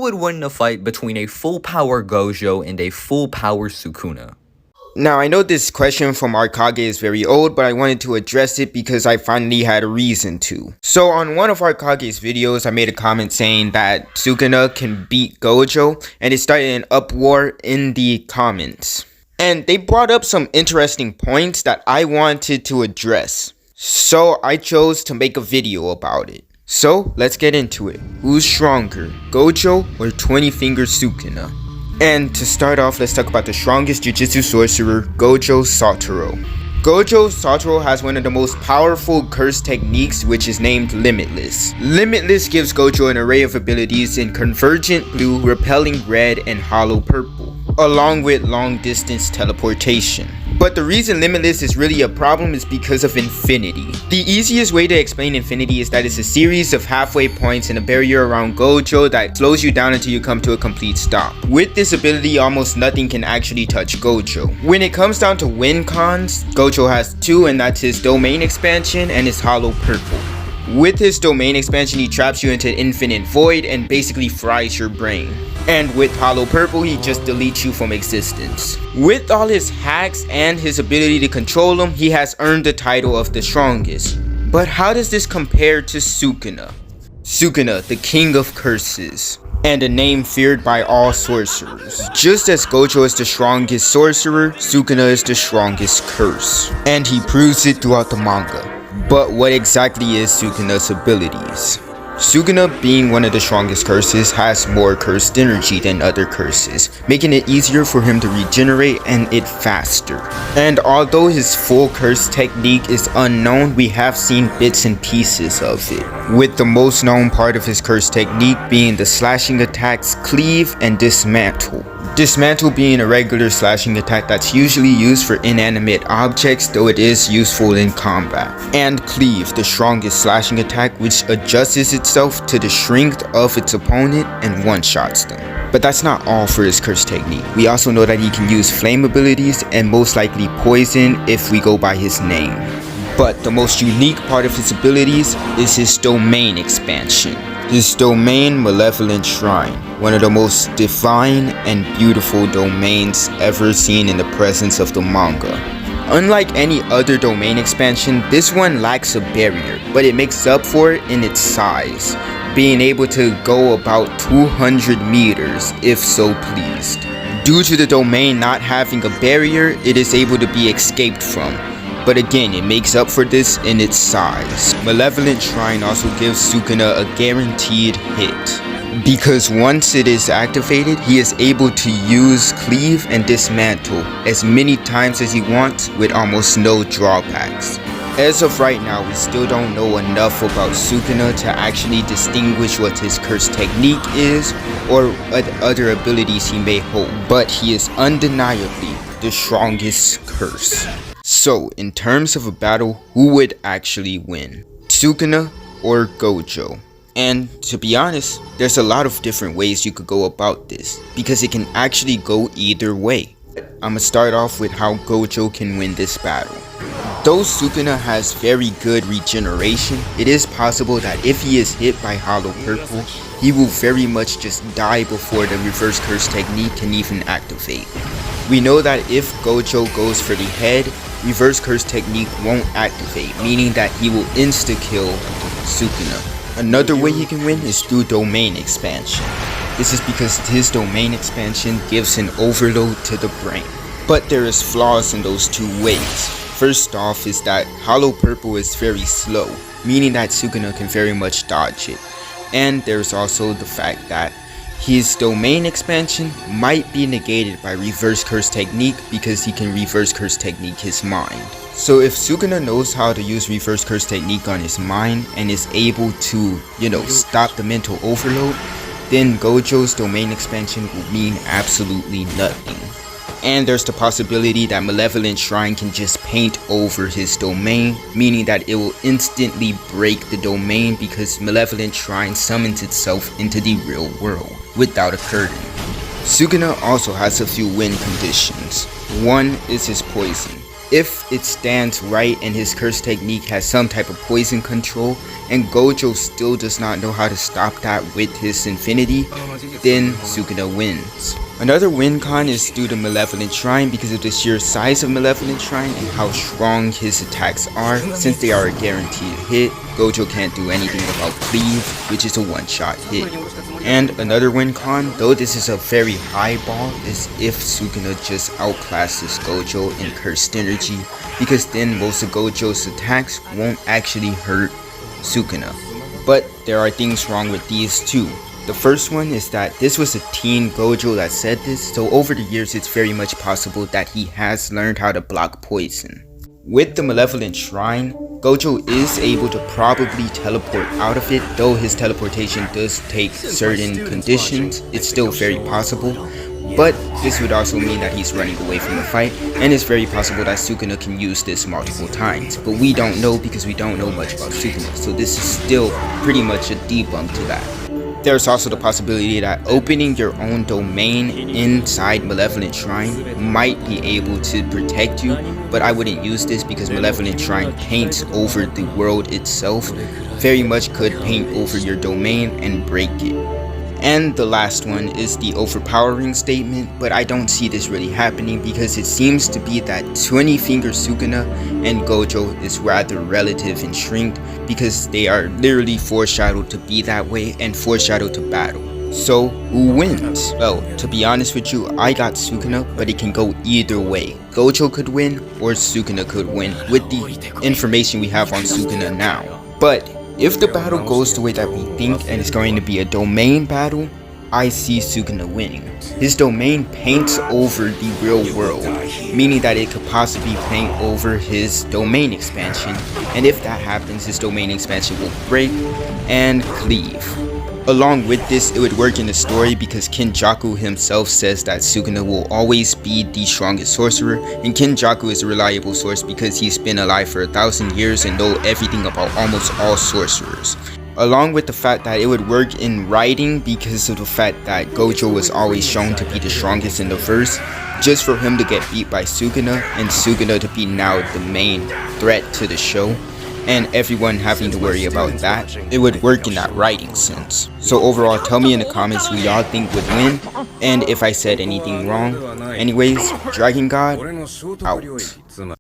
would win a fight between a full power Gojo and a full power Sukuna? Now, I know this question from Arkage is very old, but I wanted to address it because I finally had a reason to. So on one of Arkage's videos, I made a comment saying that Sukuna can beat Gojo, and it started an uproar in the comments. And they brought up some interesting points that I wanted to address. So I chose to make a video about it. So let's get into it. Who's stronger, Gojo or 20-finger Sukuna? And to start off, let's talk about the strongest Jujutsu sorcerer, Gojou Satoru. Gojou Satoru has one of the most powerful curse techniques, which is named Limitless. Limitless gives Gojo an array of abilities in Convergent Blue, Repelling Red, and Hollow Purple, along with long distance teleportation. But the reason Limitless is really a problem is because of Infinity. The easiest way to explain Infinity is that it's a series of halfway points and a barrier around Gojo that slows you down until you come to a complete stop. With this ability, almost nothing can actually touch Gojo. When it comes down to win cons, Gojo has two, and that's his Domain Expansion and his Hollow Purple. With his Domain Expansion, he traps you into Infinite Void and basically fries your brain. And with Hollow Purple, he just deletes you from existence. With all his hacks and his ability to control them, he has earned the title of the strongest. But how does this compare to Sukuna? Sukuna, the king of curses, and a name feared by all sorcerers. Just as Gojo is the strongest sorcerer, Sukuna is the strongest curse. And he proves it throughout the manga. But what exactly is Sukuna's abilities? Sukuna, being one of the strongest curses, has more cursed energy than other curses, making it easier for him to regenerate and it faster. And although his full curse technique is unknown, we have seen bits and pieces of it, with the most known part of his curse technique being the slashing attacks Cleave and Dismantle. Dismantle being a regular slashing attack that's usually used for inanimate objects, though it is useful in combat. And Cleave, the strongest slashing attack, which adjusts itself to the strength of its opponent and one-shots them. But that's not all for his curse technique. We also know that he can use flame abilities and most likely poison if we go by his name. But the most unique part of his abilities is his Domain Expansion. His domain, Malevolent Shrine, one of the most divine and beautiful domains ever seen in the presence of the manga. Unlike any other domain expansion, this one lacks a barrier, but it makes up for it in its size, being able to go about 200 meters if so pleased. Due to the domain not having a barrier, it is able to be escaped from. But again, it makes up for this in its size. Malevolent Shrine also gives Sukuna a guaranteed hit, because once it is activated, he is able to use Cleave and Dismantle as many times as he wants with almost no drawbacks. As of right now, we still don't know enough about Sukuna to actually distinguish what his curse technique is or what other abilities he may hold, but he is undeniably the strongest curse. So, in terms of a battle, who would actually win? Sukuna or Gojo? And to be honest, there's a lot of different ways you could go about this, because it can actually go either way. I'ma start off with how Gojo can win this battle. Though Sukuna has very good regeneration, it is possible that if he is hit by Hollow Purple, he will very much just die before the reverse curse technique can even activate. We know that if Gojo goes for the head, reverse curse technique won't activate, meaning that he will insta-kill Sukuna. Another way he can win is through Domain Expansion. This is because his Domain Expansion gives an overload to the brain. But there is flaws in those two ways. First off is that Hollow Purple is very slow, meaning that Sukuna can very much dodge it. And there's also the fact that his Domain Expansion might be negated by Reverse Curse Technique because he can Reverse Curse Technique his mind. So if Sukuna knows how to use Reverse Curse Technique on his mind and is able to, stop the mental overload, then Gojo's Domain Expansion will mean absolutely nothing. And there's the possibility that Malevolent Shrine can just paint over his domain, meaning that it will instantly break the domain because Malevolent Shrine summons itself into the real world without a curtain. Sukuna also has a few win conditions. One is his poison. If it stands right and his curse technique has some type of poison control, and Gojo still does not know how to stop that with his infinity, then Sukuna wins. Another win con is due to Malevolent Shrine because of the sheer size of Malevolent Shrine and how strong his attacks are. Since they are a guaranteed hit, Gojo can't do anything about Cleave, which is a one-shot hit. And another win con, though this is a very high ball, is if Sukuna just outclasses Gojo in cursed energy, because then most of Gojo's attacks won't actually hurt Sukuna. But there are things wrong with these too. The first one is that this was a teen Gojo that said this, so over the years it's very much possible that he has learned how to block poison. With the Malevolent Shrine, Gojo is able to probably teleport out of it, though his teleportation does take certain conditions. It's still very possible, but this would also mean that he's running away from the fight, and it's very possible that Sukuna can use this multiple times, but we don't know because we don't know much about Sukuna, so this is still pretty much a debunk to that. There's also the possibility that opening your own domain inside Malevolent Shrine might be able to protect you, but I wouldn't use this because Malevolent Shrine paints over the world itself, very much could paint over your domain and break it. And the last one is the overpowering statement, but I don't see this really happening because it seems to be that 20 Finger Sukuna and Gojo is rather relative in strength because they are literally foreshadowed to be that way and foreshadowed to battle. So who wins? Well, to be honest with you, I got Sukuna, but it can go either way. Gojo could win or Sukuna could win with the information we have on Sukuna now. But if the battle goes the way that we think and it's going to be a domain battle, I see Sukuna winning. His domain paints over the real world, meaning that it could possibly paint over his domain expansion, and if that happens, his domain expansion will break and cleave. Along with this, it would work in the story because Kenjaku himself says that Sukuna will always be the strongest sorcerer, and Kenjaku is a reliable source because he's been alive for 1,000 years and know everything about almost all sorcerers. Along with the fact that it would work in writing because of the fact that Gojo was always shown to be the strongest in the verse, just for him to get beat by Sukuna and Sukuna to be now the main threat to the show, and everyone having to worry about that, it would work in that writing sense. So overall, tell me in the comments who y'all think would win, and if I said anything wrong. Anyways, Dragon God, out.